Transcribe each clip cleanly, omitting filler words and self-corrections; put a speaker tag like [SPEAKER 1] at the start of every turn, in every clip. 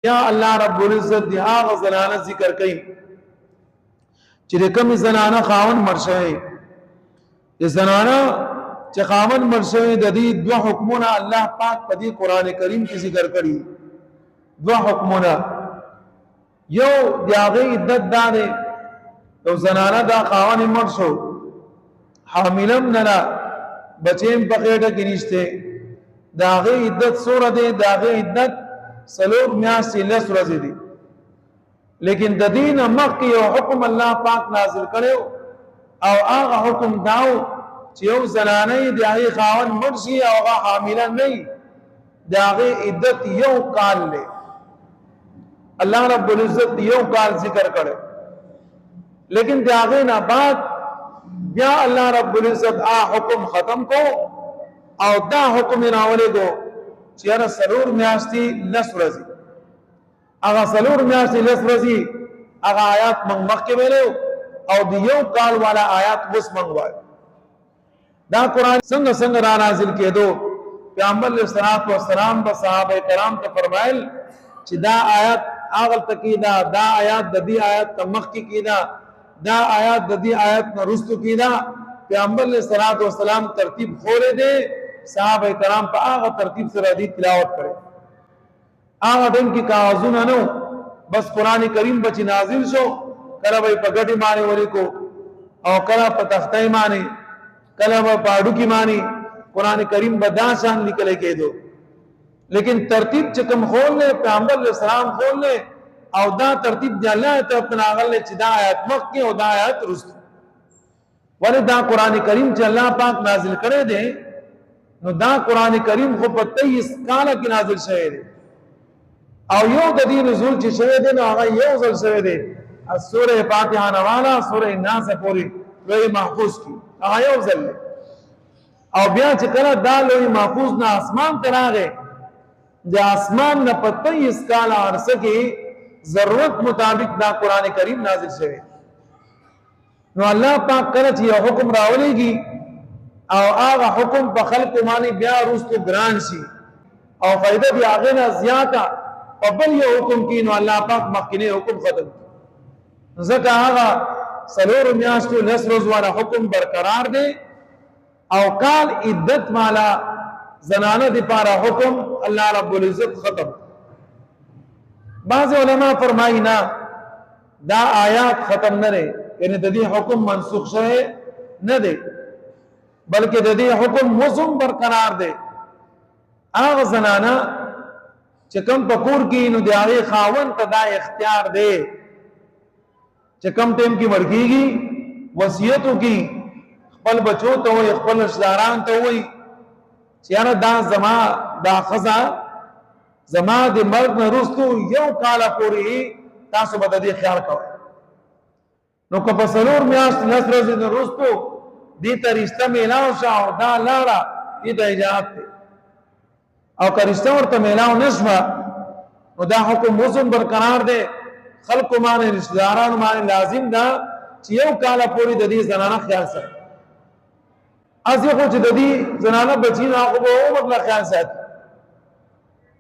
[SPEAKER 1] یا اللہ رب العزت دی آغا زنانہ ذکر کئی چی کمی زنانہ خاون مرشوی یہ زنانہ چی خاون مرشوی دی دو حکمونا اللہ پاک پدی قرآن کریم کی ذکر کری دو حکمونا یو دی آغی عدت دا دے تو زنانہ دا خاون مرشو حاملم نلا بچیم پخیٹا کی نشتے دا آغی عدت سورہ دے دا آغی عدت سلوک میاسی لس رضی دی لیکن دا دین مخی و حکم اللہ پاک نازل کرے او آغا حکم داو چیو زنانی دی آغی خاون مرشی او آغا حاملہ نہیں دی آغی عدت یو کال لے اللہ رب العزت یو کال ذکر کرے لیکن دی آغی نبات بیا اللہ رب العزت حکم ختم کو او دا حکم ناولے دو چیارا سلور میاشتی لس رضی اگا سلور میاشتی لس رضی اگا آیات منگ کے بیلے او دیو کال والا آیات بس منگوائے دا قرآن سنگ سنگ را نازل کے دو پیغمبر علیہ السلام با صحابہ کرام تا فرمائل چی دا آیات آغل تکی دا آیات دا دی آیات تا مخ کی دا آیات دا دی آیات نا رستو کی دا پیغمبر علیہ السلام ترتیب خورے دے صحابہ کرام پا آغا ترتیب سے ردی تلاوت کرے آغا دن کی کاغذون انو بس قرآن کریم بچی نازل شو کلا بھئی پا گٹی مانے ولی کو او کلا پا تختائی مانے کلا با پاڑو کی مانے قرآن کریم با شان نکلے کے دو لیکن ترتیب چکم خول لے پیغمبر علیہ السلام خول لے او دا ترتیب دی اللہ طرف ناغل لے چی دا آیات مخ کی او دا آیات رست ولی دا قرآن کریم چی اللہ پاک نازل کرے دے نو دا قرآن کریم خو پا 23 کالا کی نازل شوئے دے او یو دا دی نزول چی شوئے دے نو آغا یو زل شوئے دے از سورہ فاتحہ نوالا سورہ ناس پوری لوئی محفوظ کی آغا یو زل لے او بیا چی کلا دا لوئی محفوظ نا آسمان تر آگے جا آسمان نا پا 23 کالا عرصہ کی ضرورت مطابق دا قرآن کریم نازل شوئے نو اللہ پاک کلا چی یہ حکم راولے گی او آغا حکم پا خلق مانی بیا روستو گران شی او فائدہ بھی آغینا زیادہ و بل یہ حکم کی نو اللہ پاک مخینے حکم ختم زکا آغا سلور میاشتو لس روز والا حکم برقرار دے او کال عدت مالا زنانہ دی پارا حکم اللہ رب العزت ختم بعض علماء فرمائی نا دا آیات ختم نہ رہے یعنی دا دی حکم منسوخ شوئے نہ دے بلکہ دا دی حکم مزم برقرار دے آغا زنانا چکم پکور کی نو دی آغی خاون تا دا اختیار دے چکم ٹیم کی مرگی گی وصیتو کی خپل بچو تا ہوئی خپل رشداران تا ہوئی چیارا دا زما دا خزا زما دی مرگ نرستو یو کالا پوری تاسو با دا دی خیال کوئی نو کپسلور میاشت نس رزی نرستو دیتا رشتہ میلاو شاو دا لارا دیتا اجازت تے او کا رشتہ ورطا میلاو نشوا نو دا حکم موزن برقرار دے خلق مانے رشتہ داران مانے لازم دا چیو کالا پوری دا دی زنانہ خیال سا از یہ خوچ دا دی زنانہ بچین آخو با او مطلع خیال سا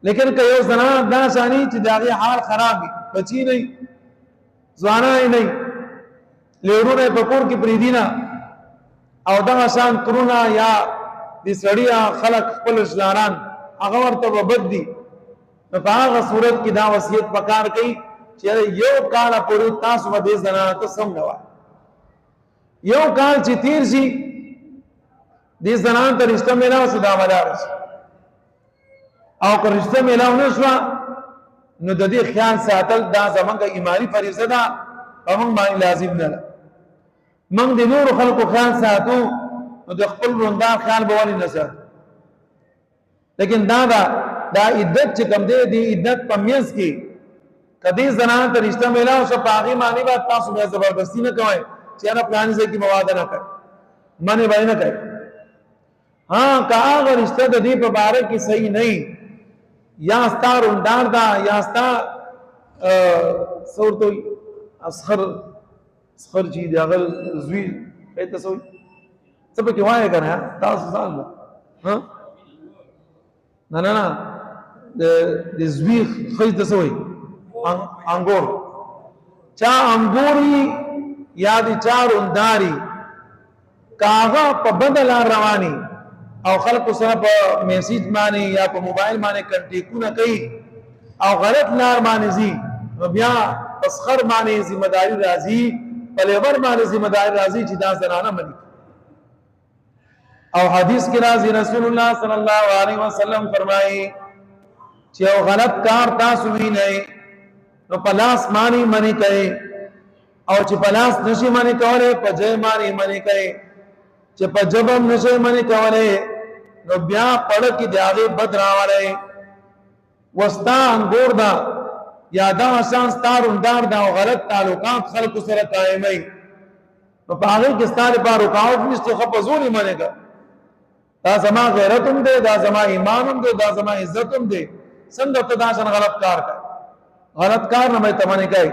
[SPEAKER 1] لیکن کہ یو زنانہ دا شانی چی داغی حال خرابی بچی نہیں زوانہ ہی نہیں لیرون پکور کی پریدینا او دا شان ترونا یا دی سڑیا خلق خپل رشداران اغور تب بد دی پا آغا صورت کی دا وصیت پکار کئی چیرے یو کالا پوری تاسو با دی زنانا تو سمنوا یو کال چی تیر شی دی زنان تا رشتہ ملاو سے دا مدار شی او که رشتہ ملاو نشوا نو دا دی خیال ساتل دا زمان کا ایمانی فریضہ دا و منگ مانی لازم نلا منگ دی نور خلقو خیال ساتو نو دی خپل رندار خیال بوالی نسات لیکن دا عدت چکم دے دی عدت پمیز کی کدی زنان تا رشتہ ملاو شا پاغی مانی بات تاسو میں زبردستی نہ کوئے چیانا پلانی سے کی موادہ نہ کرے مانی بائی نہ کرے ہاں کہا اگر رشتہ دا دی پا بارے کی صحیح نہیں یا استا رندار دا یا استا سور تو اسخر چی دی اگر زوی ایتا سوئی سب کیوں آئے کرنا ہے تاسو سال دا نا نا نا دی زوی خیز دا سوئی انګور چا انګوري یا دي چا رونداري کاغه په بدل رواني او خلق سره په میسج باندې یا په موبایل باندې کنټیکونه کوي او غلط لار باندې زی بیا اسخر باندې ذمہ داری راځي په لیبر باندې ذمہ داری راځي چې دا زنانه مني او حدیث کې راځي رسول الله صلی الله علیه وسلم فرمایي چې او غلط کار تاسو وینئ نو پلاس مانی منی کوي او چې پلاس نشي منی کوله په ځای مانی منی کوي چې په جبم نشي منی کوله نو بیا پړ کې دیاغه بد راوړی وستا انګور دا یادا آسان ستاروندار دا غلط تعلقات خلق سره قائمای نو په هغه کې ستاره په رکاوټ نشته خو په زور یې منېګا دا زما غیرت هم دی دا زما ایمان هم دی دا زما عزت هم دی څنګه ته دا څنګه غلط کار کوي غلط کار نه مې تمنې کوي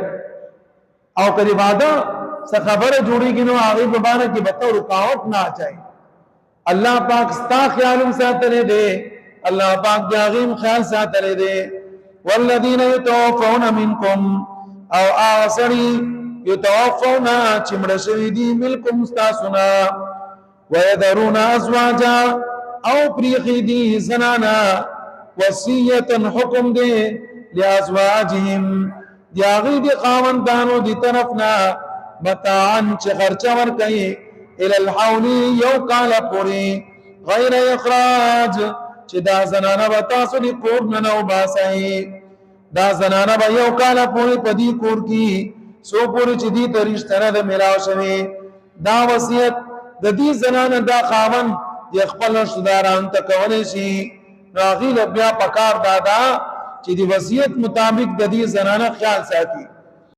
[SPEAKER 1] او کله واده څه خبره جوړیږي نو هغه په باندې کې بتو رکاوټ نه اچي الله پاک ستا خیالم ساتره دی الله پاک داغیم خیال ساتره دی والذین یتوفون منکم او آسری یتوفون چمړ شوی دی ملکم استاسنا ويذرون ازواجا او پریخی دی زنانا وصیتا حکم دی لازواجهم دیاغی دی خاوندانو دی طرفنا متاعن چه خرچه ورکی الى الحول یو کال پوری غیر اخراج چه دا زنانا بتاسو دی کور ننو باسائی دا زنانا با یو کال پوری پدی کور کی سو پوری چه دی ترشتنه دا ملاو شوی دا وصیت د دې زنانه دا خاوند د خپل رشتداران ته کولای شي راغی بیا پکار دادا چې د وصیت مطابق د دې زنانه خیال ساتي